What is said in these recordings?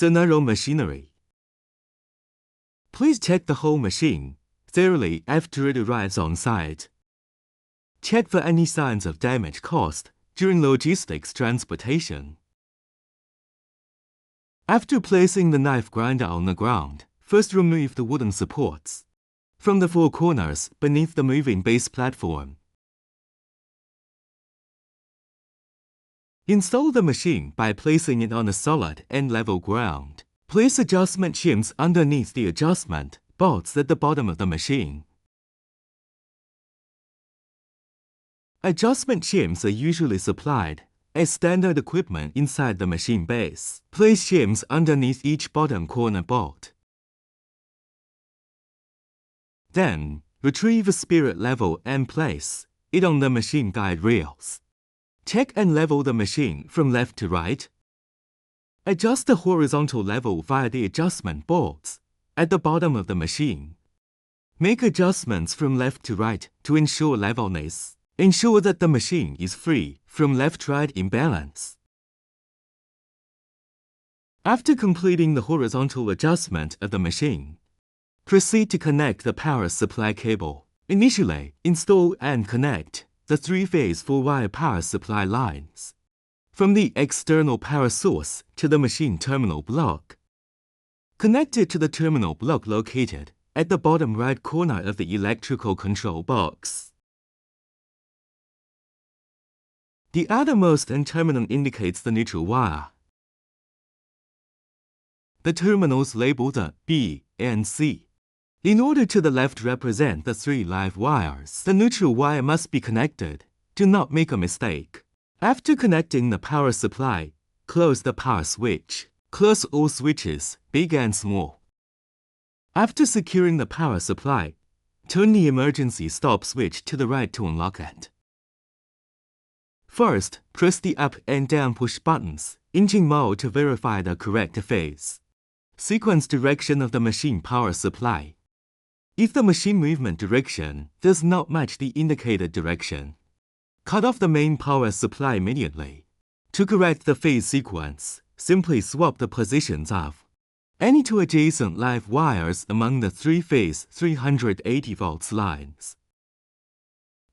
Sinoeuro Machinery. Please check the whole machine thoroughly after it arrives on site. Check for any signs of damage caused during logistics transportation. After placing the knife grinder on the ground, first remove the wooden supports from the four corners beneath the moving base platform. Install the machine by placing it on a solid and level ground. Place adjustment shims underneath the adjustment bolts at the bottom of the machine. Adjustment shims are usually supplied as standard equipment inside the machine base. Place shims underneath each bottom corner bolt. Then, retrieve a spirit level and place it on the machine guide rails. Check and level the machine from left to right. Adjust the horizontal level via the adjustment bolts at the bottom of the machine. Make adjustments from left to right to ensure levelness. Ensure that the machine is free from left-right imbalance. After completing the horizontal adjustment of the machine, proceed to connect the power supply cable. Initially, install and connect the 3-phase 4-wire power supply lines from the external power source to the machine terminal block. Connect it to the terminal block located at the bottom right corner of the electrical control box. The outermost end terminal indicates the neutral wire. The terminals labeled B and C. In order to the left represent the 3 live wires, the neutral wire must be connected. Do not make a mistake. After connecting the power supply, close the power switch. Close all switches, big and small. After securing the power supply, turn the emergency stop switch to the right to unlock it. First, press the up and down push buttons, engine mode to verify the correct phase sequence direction of the machine power supply. If the machine movement direction does not match the indicated direction, cut off the main power supply immediately. To correct the phase sequence, simply swap the positions of any 2 adjacent live wires among the 3-phase 380 volts lines.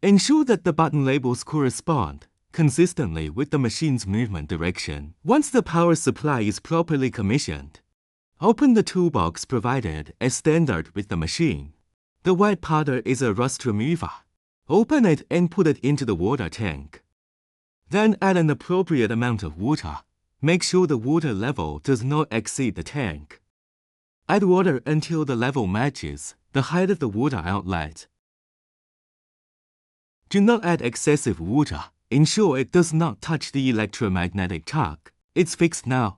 Ensure that the button labels correspond consistently with the machine's movement direction. Once the power supply is properly commissioned, open the toolbox provided as standard with the machine. The white powder is a rust remover. Open it and put it into the water tank. Then add an appropriate amount of water. Make sure the water level does not exceed the tank. Add water until the level matches the height of the water outlet. Do not add excessive water. Ensure it does not touch the electromagnetic chuck. It's fixed now.